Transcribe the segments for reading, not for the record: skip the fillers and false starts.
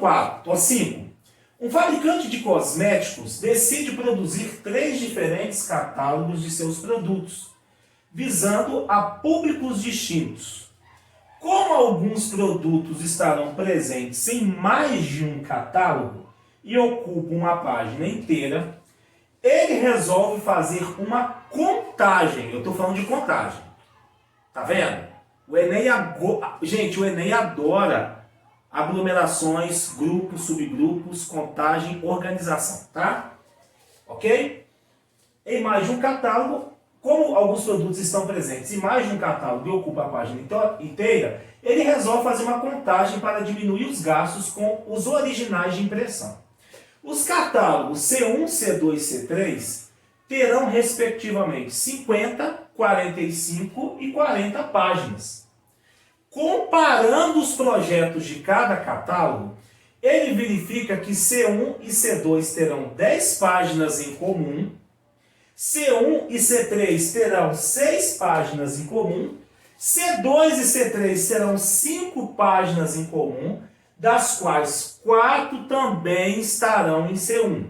4, ou 5. Um fabricante de cosméticos decide produzir 3 diferentes catálogos de seus produtos, visando a públicos distintos. Como alguns produtos estarão presentes em mais de um catálogo e ocupam uma página inteira, ele resolve fazer uma contagem. Eu estou falando de contagem. Tá vendo? Gente, o Enem adora aglomerações, grupos, subgrupos, contagem, organização, tá? Ok? Em mais de um catálogo, como alguns produtos estão presentes em mais de um catálogo e ocupa a página inteira, ele resolve fazer uma contagem para diminuir os gastos com os originais de impressão. Os catálogos C1, C2 e C3 terão, respectivamente, 50, 45 e 40 páginas. Comparando os projetos de cada catálogo, ele verifica que C1 e C2 terão 10 páginas em comum, C1 e C3 terão 6 páginas em comum, C2 e C3 terão 5 páginas em comum, das quais 4 também estarão em C1.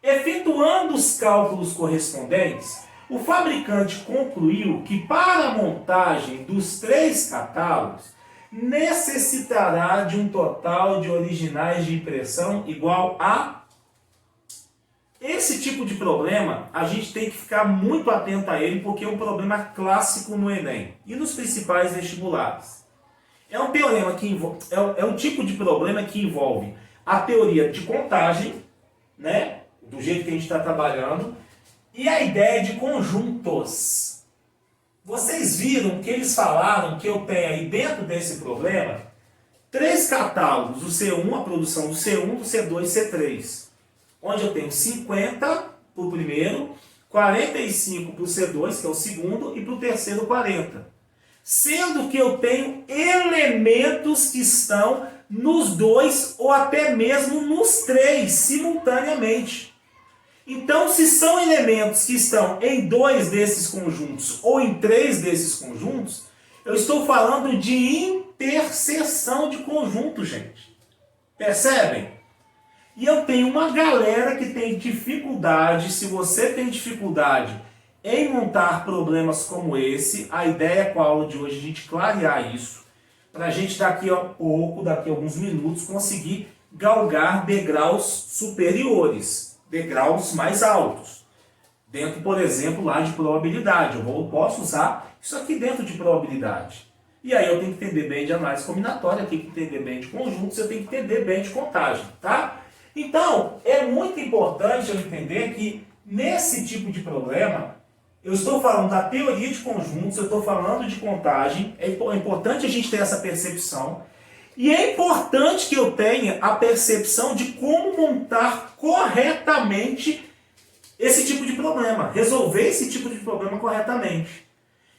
Efetuando os cálculos correspondentes, o fabricante concluiu que para a montagem dos 3 catálogos necessitará de um total de originais de impressão igual a... Esse tipo de problema a gente tem que ficar muito atento a ele porque é um problema clássico no Enem e nos principais vestibulares. É um problema que é um tipo de problema que envolve a teoria de contagem, né, do jeito que a gente está trabalhando, e a ideia de conjuntos. Vocês viram que eles falaram que eu tenho aí dentro desse problema 3 catálogos, o C1, a produção do C1, do C2 e C3. Onde eu tenho 50 para o primeiro, 45 para o C2, que é o segundo, e para o terceiro 40. Sendo que eu tenho elementos que estão nos 2 ou até mesmo nos 3 simultaneamente. Então, se são elementos que estão em 2 desses conjuntos ou em 3 desses conjuntos, eu estou falando de interseção de conjunto, gente. Percebem? E eu tenho uma galera que tem dificuldade. Se você tem dificuldade em montar problemas como esse, a ideia com a aula de hoje é a gente clarear isso, para a gente daqui a pouco, daqui a alguns minutos, conseguir galgar degraus superiores, degraus mais altos. Dentro, por exemplo, lá de probabilidade. Eu posso usar isso aqui dentro de probabilidade. E aí eu tenho que entender bem de análise combinatória, eu tenho que entender bem de conjuntos, eu tenho que entender bem de contagem, tá? Então, é muito importante eu entender que nesse tipo de problema, eu estou falando da teoria de conjuntos, eu estou falando de contagem, é importante a gente ter essa percepção, e é importante que eu tenha a percepção de como montar corretamente esse tipo de problema, resolver esse tipo de problema corretamente.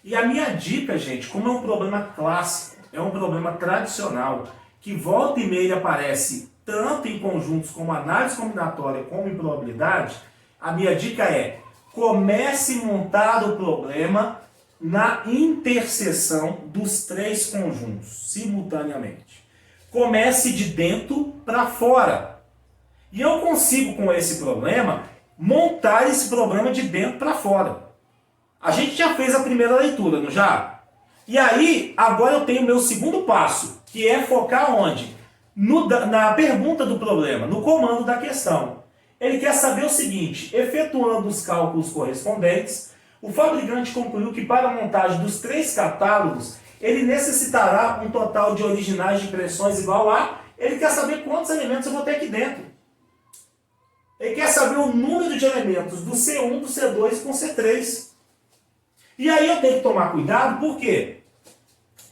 E a minha dica, gente, como é um problema clássico, é um problema tradicional, que volta e meia aparece tanto em conjuntos como análise combinatória como em probabilidade, a minha dica é: comece a montar o problema na interseção dos 3 conjuntos, simultaneamente. Comece de dentro para fora. E eu consigo, com esse problema, montar esse problema de dentro para fora. A gente já fez a primeira leitura, não já? E aí, agora eu tenho o meu segundo passo, que é focar onde? Na pergunta do problema, no comando da questão. Ele quer saber o seguinte: efetuando os cálculos correspondentes, o fabricante concluiu que para a montagem dos 3 catálogos, ele necessitará um total de originais de impressões igual a... Ele quer saber quantos elementos eu vou ter aqui dentro. Ele quer saber o número de elementos do C1, do C2 com C3. E aí eu tenho que tomar cuidado, por quê?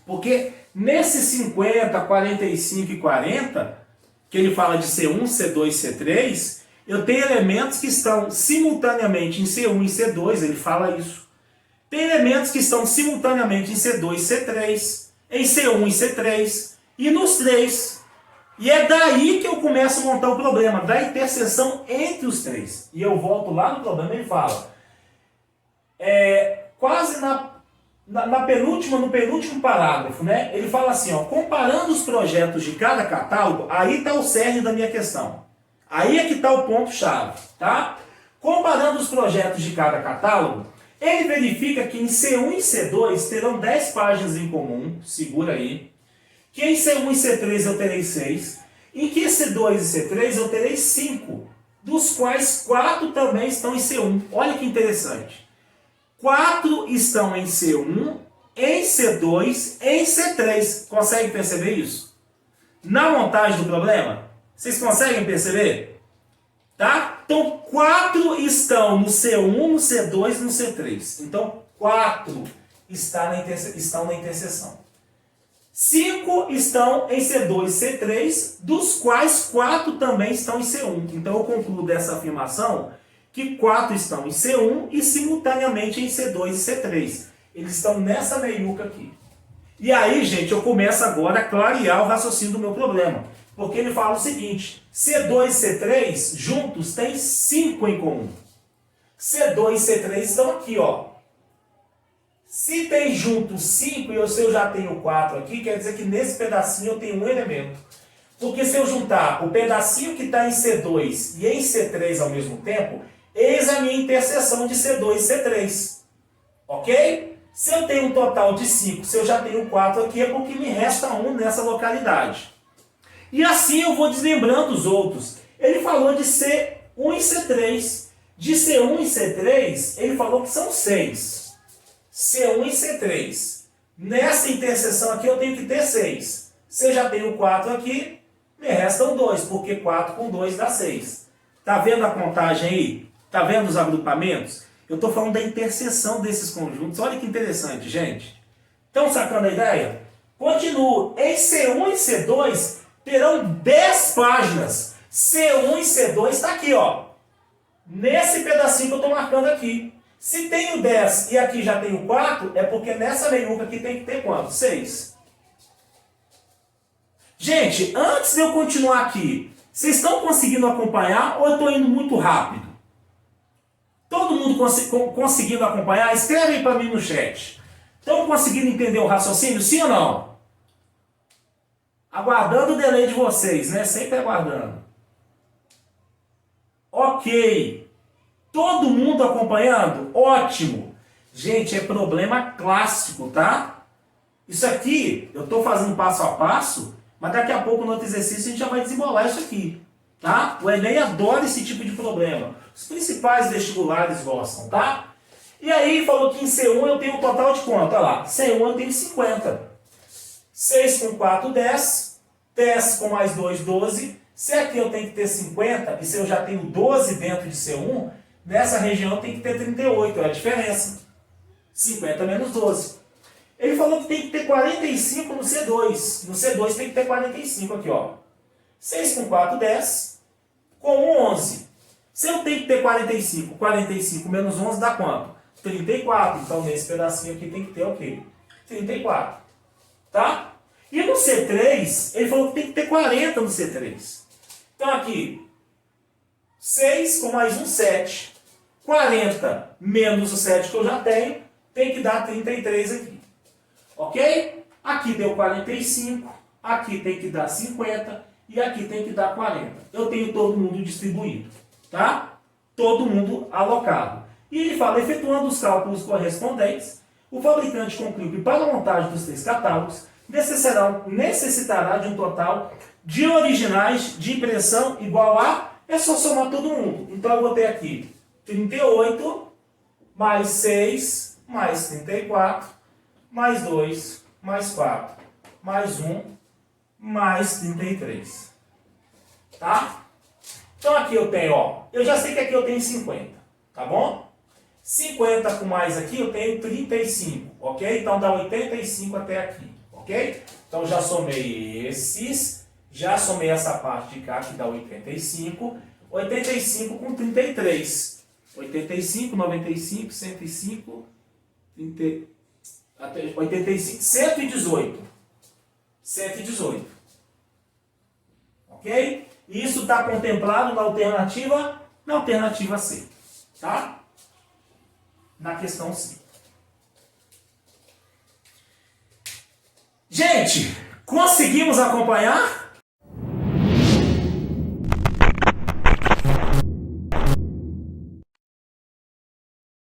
Porque nesses 50, 45 e 40, que ele fala de C1, C2 e C3, eu tenho elementos que estão simultaneamente em C1 e C2, ele fala isso. Tem elementos que estão simultaneamente em C2 e C3, em C1 e C3, e nos 3. E é daí que eu começo a montar o problema, da interseção entre os 3. E eu volto lá no problema e ele fala, quase no penúltimo parágrafo, né, ele fala assim, ó, comparando os projetos de cada catálogo, aí está o cerne da minha questão. Aí é que está o ponto-chave, tá? Comparando os projetos de cada catálogo, ele verifica que em C1 e C2 terão 10 páginas em comum, segura aí, que em C1 e C3 eu terei 6, em que C2 e C3 eu terei 5, dos quais 4 também estão em C1. Olha que interessante. 4 estão em C1, em C2, em C3. Consegue perceber isso? Na montagem do problema, vocês conseguem perceber? Tá? Então, 4 estão no C1, no C2 e no C3. Então, 4 estão na interseção. 5 estão em C2 e C3, dos quais 4 também estão em C1. Então, eu concluo dessa afirmação que 4 estão em C1 e simultaneamente em C2 e C3. Eles estão nessa meiuca aqui. E aí, gente, eu começo agora a clarear o raciocínio do meu problema. Porque ele fala o seguinte, C2 e C3 juntos têm 5 em comum. C2 e C3 estão aqui, ó. Se tem juntos 5 e eu já tenho 4 aqui, quer dizer que nesse pedacinho eu tenho um elemento. Porque se eu juntar o pedacinho que está em C2 e em C3 ao mesmo tempo, eis a minha interseção de C2 e C3. Ok? Se eu tenho um total de 5, se eu já tenho 4 aqui, é porque me resta 1 nessa localidade. E assim eu vou deslembrando os outros. Ele falou de C1 e C3. De C1 e C3, ele falou que são 6. C1 e C3. Nessa interseção aqui eu tenho que ter 6. Se eu já tenho 4 aqui, me restam 2, porque 4 com 2 dá 6. Tá vendo a contagem aí? Tá vendo os agrupamentos? Eu estou falando da interseção desses conjuntos. Olha que interessante, gente. Estão sacando a ideia? Continuo. Em C1 e C2 terão 10 páginas. C1 e C2 está aqui, ó. Nesse pedacinho que eu estou marcando aqui. Se tenho 10 e aqui já tenho 4, é porque nessa meiuca aqui tem que ter quanto? 6. Gente, antes de eu continuar aqui, vocês estão conseguindo acompanhar ou eu estou indo muito rápido? Todo mundo conseguindo acompanhar? Escreve aí para mim no chat. Estão conseguindo entender o raciocínio, sim ou não? Aguardando o delay de vocês, né? Sempre aguardando. Ok. Todo mundo acompanhando? Ótimo. Gente, é problema clássico, tá? Isso aqui, eu estou fazendo passo a passo, mas daqui a pouco no outro exercício a gente já vai desembolar isso aqui, tá? O Enem adora esse tipo de problema. Os principais vestibulares gostam, tá? E aí falou que em C1 eu tenho um total de quanto? Olha lá, C1 eu tenho 50. 6 com 4, 10. 10 com mais 2, 12. Se aqui eu tenho que ter 50, e se eu já tenho 12 dentro de C1, nessa região tem que ter 38, é a diferença. 50 menos 12. Ele falou que tem que ter 45 no C2. No C2 tem que ter 45 aqui, ó. 6 com 4, 10. Com 1, 11. Se eu tenho que ter 45, 45 menos 11 dá quanto? 34. Então nesse pedacinho aqui tem que ter o quê? 34. Tá? E no C3, ele falou que tem que ter 40 no C3. Então aqui, 6 com mais um, 7. 40 menos o 7 que eu já tenho, tem que dar 33 aqui. Ok? Aqui deu 45, aqui tem que dar 50 e aqui tem que dar 40. Eu tenho todo mundo distribuído, tá? Todo mundo alocado. E ele fala, efetuando os cálculos correspondentes, o fabricante conclui que para a montagem dos 3 catálogos necessitará de um total de originais de impressão igual a, é só somar todo mundo. Então eu vou ter aqui 38, mais 6, mais 34, mais 2, mais 4, mais 1, mais 33. Tá? Então aqui eu tenho, ó, eu já sei que aqui eu tenho 50, tá bom? 50 com mais aqui eu tenho 35, ok? Então dá 85 até aqui, ok? Então já somei esses, já somei essa parte de cá que dá 85, 85 com 33. 85, 95, 105, 30, 85, 118. 118. Ok? Isso está contemplado na alternativa C. Tá? Na questão C. Gente, conseguimos acompanhar?